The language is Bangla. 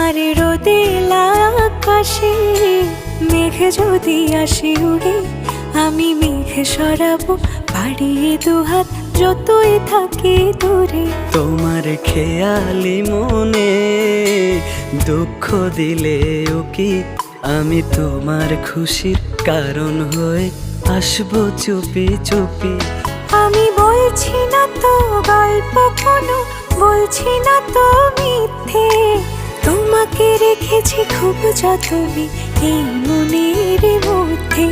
তোমার রোদেলা আকাশে মেঘ যদি আসে উড়ে, আমি মেঘ সরাবো বাড়িয়ে দুহাত যতই থাকে দূরে। তোমার খেয়ালি মনে দুঃখ দিলেও কি আমি তোমার খুশির কারণ হয়ে আসবো চুপি চুপি। আমি বলছি না তো গল্প কোনো, বলছি না তো মিথ্যে, তোমাকে রেখেছি খুব যতনে এই মনের মধ্যে।